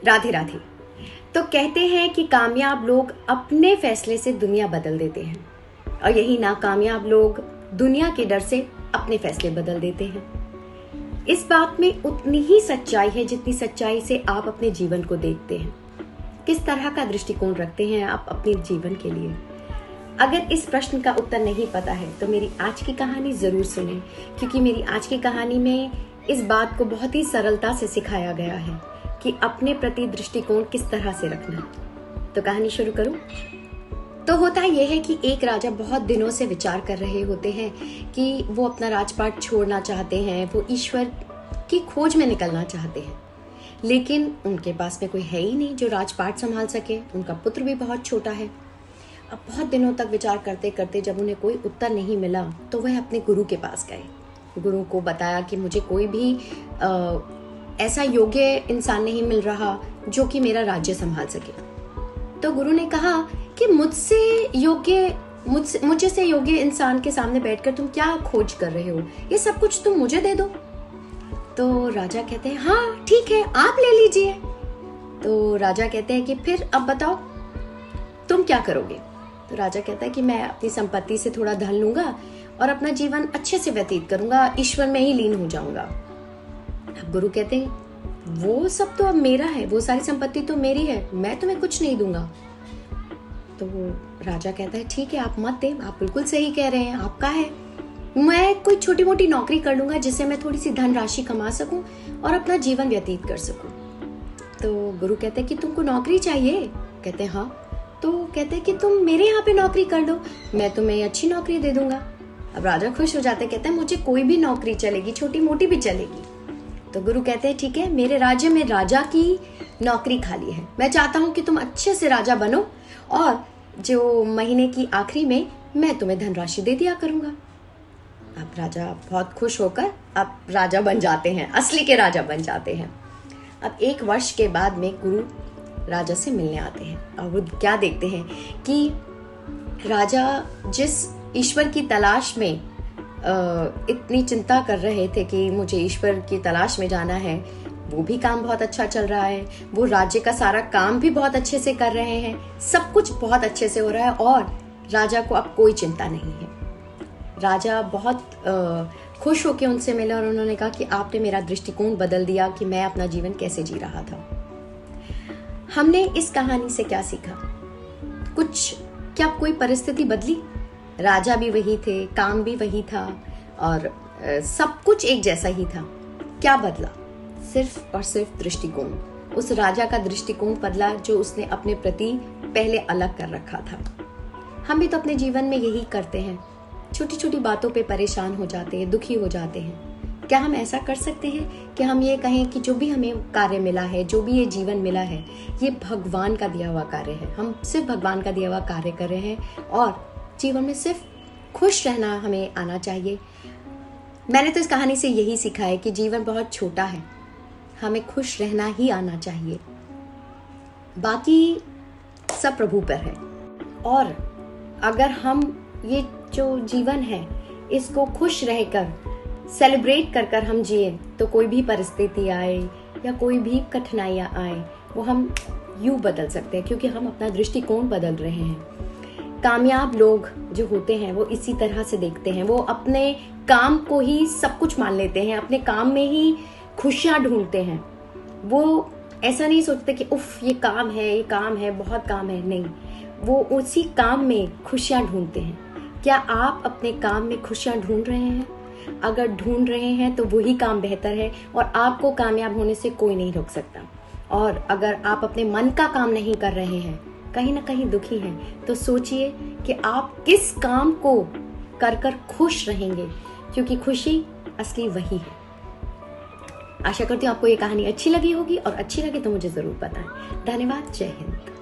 राधे राधे। तो कहते हैं कि कामयाब लोग अपने फैसले से दुनिया बदल देते हैं और यही नाकामयाब लोग दुनिया के डर से अपने फैसले बदल देते हैं। इस बात में उतनी ही सच्चाई है जितनी सच्चाई से आप अपने जीवन को देखते हैं। किस तरह का दृष्टिकोण रखते हैं आप अपने जीवन के लिए? अगर इस प्रश्न का उत्तर नहीं पता है तो मेरी आज की कहानी जरूर सुनें, क्योंकि मेरी आज की कहानी में इस बात को बहुत ही सरलता से सिखाया गया है कि अपने प्रति दृष्टिकोण किस तरह से रखना। तो कहानी शुरू करूं? तो होता यह है कि एक राजा बहुत दिनों से विचार कर रहे होते हैं कि वो अपना राजपाट छोड़ना चाहते हैं, वो ईश्वर की खोज में निकलना चाहते हैं, लेकिन उनके पास में कोई है ही नहीं जो राजपाट संभाल सके। उनका पुत्र भी बहुत छोटा है। अब बहुत दिनों तक विचार करते करते जब उन्हें कोई उत्तर नहीं मिला तो वह अपने गुरु के पास गए। गुरु को बताया कि मुझे कोई भी ऐसा योग्य इंसान नहीं मिल रहा जो कि मेरा राज्य संभाल सके। तो गुरु ने कहा कि मुझे से योग्य इंसान के सामने बैठकर तुम क्या खोज कर रहे हो? ये सब कुछ तुम मुझे दे दो। तो राजा कहते हैं हाँ ठीक है, आप ले लीजिए। तो राजा कहते हैं कि फिर अब बताओ तुम क्या करोगे? तो राजा कहता है कि मैं अपनी संपत्ति से थोड़ा धन लूंगा और अपना जीवन अच्छे से व्यतीत करूंगा, ईश्वर में ही लीन हो जाऊंगा। अब गुरु कहते हैं वो सब तो अब मेरा है, वो सारी संपत्ति तो मेरी है, मैं तुम्हें कुछ नहीं दूंगा। तो वो राजा कहता है ठीक है, आप मत दे, आप बिल्कुल सही कह रहे हैं, आपका है। मैं कोई छोटी मोटी नौकरी कर लूंगा जिससे मैं थोड़ी सी धनराशि कमा सकूं और अपना जीवन व्यतीत कर सकूं। तो गुरु कहते हैं कि तुमको नौकरी चाहिए? कहते हैं हाँ। तो कहते हैं कि तुम मेरे यहाँ पे नौकरी कर दो, मैं तुम्हें अच्छी नौकरी दे दूंगा। अब राजा खुश हो जाते, कहते हैं मुझे कोई भी नौकरी चलेगी, छोटी मोटी भी चलेगी। तो गुरु कहते हैं ठीक है, मेरे राज्य में राजा की नौकरी खाली है, मैं चाहता हूं कि तुम अच्छे से राजा बनो और जो महीने की आखिरी में मैं तुम्हें धनराशि दे दिया करूंगा। अब राजा बहुत खुश होकर अब राजा बन जाते हैं, असली के राजा बन जाते हैं। अब 1 वर्ष के बाद में गुरु राजा से मिलने आते हैं और वो क्या देखते हैं कि राजा जिस ईश्वर की तलाश में इतनी चिंता कर रहे थे कि मुझे ईश्वर की तलाश में जाना है, वो भी काम बहुत अच्छा चल रहा है, वो राज्य का सारा काम भी बहुत अच्छे से कर रहे हैं, सब कुछ बहुत अच्छे से हो रहा है और राजा को अब कोई चिंता नहीं है। राजा बहुत खुश होकर उनसे मिला और उन्होंने कहा कि आपने मेरा दृष्टिकोण बदल दिया कि मैं अपना जीवन कैसे जी रहा था। हमने इस कहानी से क्या सीखा? क्या कोई परिस्थिति बदली? राजा भी वही थे, काम भी वही था और सब कुछ एक जैसा ही था। क्या बदला? सिर्फ और सिर्फ दृष्टिकोण। उस राजा का दृष्टिकोण बदला जो उसने अपने प्रति पहले अलग कर रखा था। हम भी तो अपने जीवन में यही करते हैं, छोटी छोटी बातों पे परेशान हो जाते हैं, दुखी हो जाते हैं। क्या हम ऐसा कर सकते हैं कि हम ये कहें कि जो भी हमें कार्य मिला है, जो भी ये जीवन मिला है, ये भगवान का दिया हुआ कार्य है, हम सिर्फ भगवान का दिया हुआ कार्य कर रहे हैं और जीवन में सिर्फ खुश रहना हमें आना चाहिए। मैंने तो इस कहानी से यही सीखा है कि जीवन बहुत छोटा है, हमें खुश रहना ही आना चाहिए, बाकी सब प्रभु पर है। और अगर हम ये जो जीवन है इसको खुश रहकर सेलिब्रेट कर कर हम जिए तो कोई भी परिस्थिति आए या कोई भी कठिनाइयाँ आए वो हम यूं बदल सकते हैं, क्योंकि हम अपना दृष्टिकोण बदल रहे हैं। कामयाब लोग जो होते हैं वो इसी तरह से देखते हैं, वो अपने काम को ही सब कुछ मान लेते हैं, अपने काम में ही खुशियाँ ढूंढते हैं। वो ऐसा नहीं सोचते कि उफ ये काम है, बहुत काम है, नहीं, वो उसी काम में खुशियाँ ढूंढते हैं। क्या आप अपने काम में खुशियाँ ढूंढ रहे हैं? अगर ढूंढ रहे हैं तो वही काम बेहतर है और आपको कामयाब होने से कोई नहीं रोक सकता। और अगर आप अपने मन का काम नहीं कर रहे हैं, कहीं ना कहीं दुखी हैं, तो सोचिए कि आप किस काम को कर कर खुश रहेंगे, क्योंकि खुशी असली वही है। आशा करती हूँ आपको ये कहानी अच्छी लगी होगी और अच्छी लगे तो मुझे जरूर बताएं। धन्यवाद। जय हिंद।